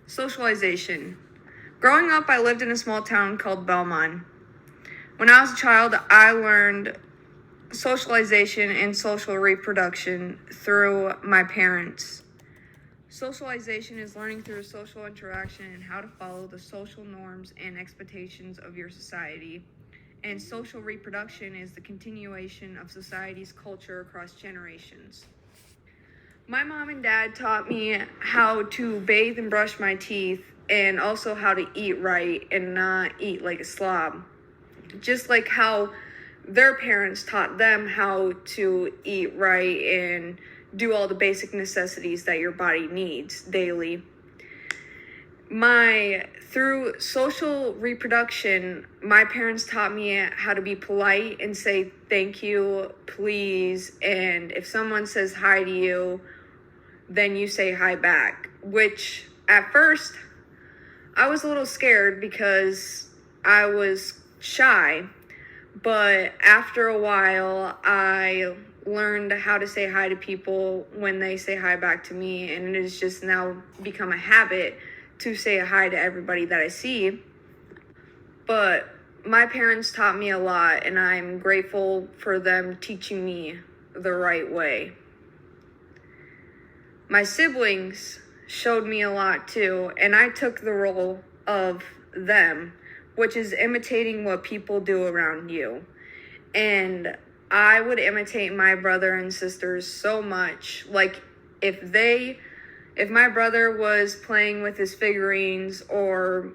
Socialization. Growing up, I lived in a small town called Belmont. When I was a child, I learned socialization and social reproduction through my parents. Socialization is learning through social interaction and how to follow the social norms and expectations of your society. And social reproduction is the continuation of society's culture across generations. My mom and dad taught me how to bathe and brush my teeth and also how to eat right and not eat like a slob. Just like how their parents taught them how to eat right and do all the basic necessities that your body needs daily. Through social reproduction, my parents taught me how to be polite and say thank you, please, and if someone says hi to you, then you say hi back, which at first I was a little scared because I was shy, but after a while I learned how to say hi to people when they say hi back to me, and it has just now become a habit to say hi to everybody that I see. But my parents taught me a lot, and I'm grateful for them teaching me the right way. My siblings showed me a lot too, and I took the role of them, which is imitating what people do around you. And I would imitate my brother and sisters so much. Like if my brother was playing with his figurines or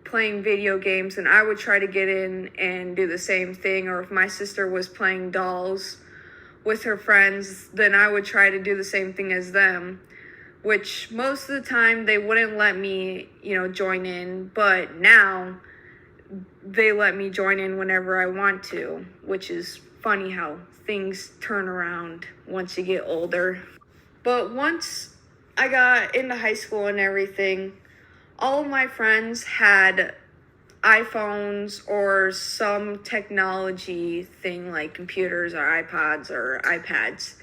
playing video games, and I would try to get in and do the same thing, or if my sister was playing dolls with her friends, then I would try to do the same thing as them, which most of the time they wouldn't let me, join in, but now they let me join in whenever I want to, which is funny how things turn around once you get older. But once I got into high school and everything, all of my friends had iPhones or some technology thing like computers or iPods or iPads.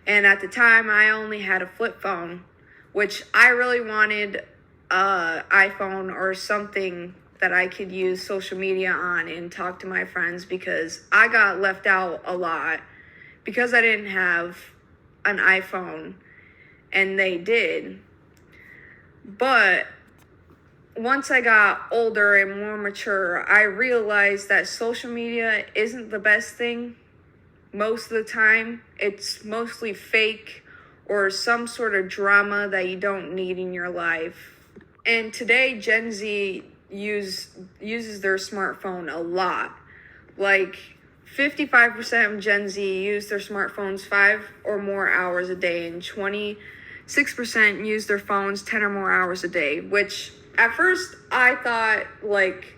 And at the time, I only had a flip phone, which I really wanted an iPhone or something that I could use social media on and talk to my friends, because I got left out a lot because I didn't have an iPhone and they did. But once I got older and more mature, I realized that social media isn't the best thing. Most of the time, it's mostly fake or some sort of drama that you don't need in your life. And today, Gen Z uses their smartphone a lot. Like 55% of Gen Z use their smartphones 5 or more hours a day, and 26% use their phones 10 or more hours a day, which at first I thought, like,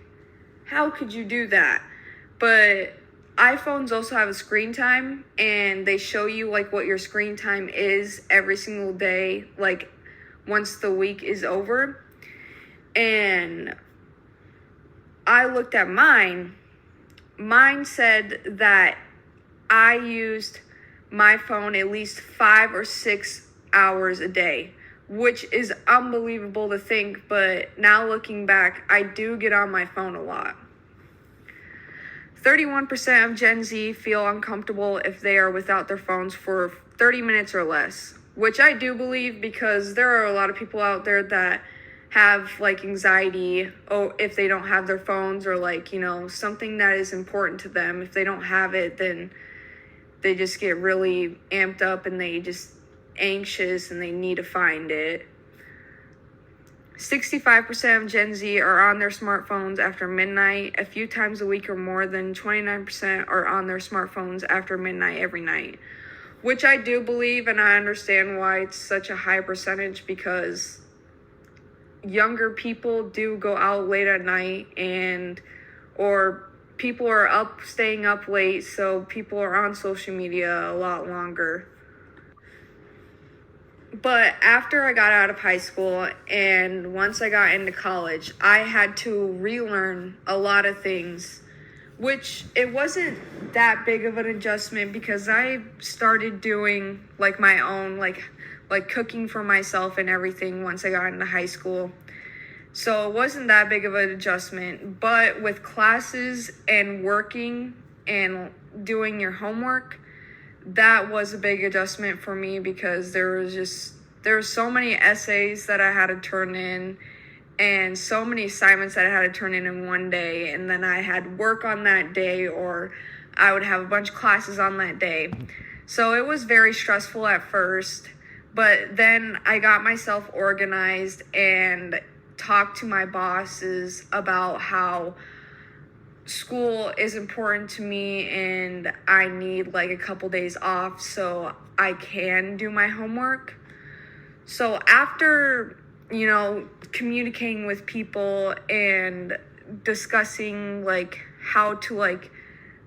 how could you do that? But iPhones also have a screen time, and they show you like what your screen time is every single day, like once the week is over. And I looked at mine. Mine said that I used my phone at least 5 or 6 hours a day, which is unbelievable to think, but now looking back, I do get on my phone a lot. 31% of Gen Z feel uncomfortable if they are without their phones for 30 minutes or less, which I do believe, because there are a lot of people out there that have like anxiety if they don't have their phones, or like, something that is important to them. If they don't have it, then they just get really amped up and they just anxious and they need to find it. 65% of Gen Z are on their smartphones after midnight a few times a week, or more than 29% are on their smartphones after midnight every night, which I do believe, and I understand why it's such a high percentage, because younger people do go out late at night, or people are staying up late, so people are on social media a lot longer. But after I got out of high school and once I got into college, I had to relearn a lot of things, which it wasn't that big of an adjustment, because I started doing like my own like like cooking for myself and everything once I got into high school. So it wasn't that big of an adjustment, but with classes and working and doing your homework, that was a big adjustment for me because there were so many essays that I had to turn in and so many assignments that I had to turn in one day, and then I had work on that day, or I would have a bunch of classes on that day. So it was very stressful at first, but then I got myself organized and talked to my bosses about how school is important to me and I need like a couple days off so I can do my homework. So after, communicating with people and discussing like how to like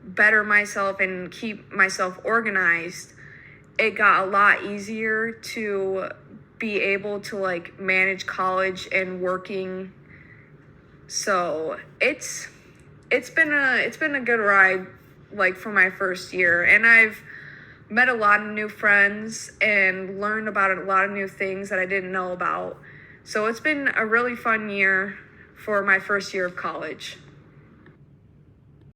better myself and keep myself organized, it got a lot easier to be able to like manage college and working. So it's been a good ride like for my first year, and I've met a lot of new friends and learned about a lot of new things that I didn't know about. So it's been a really fun year for my first year of college.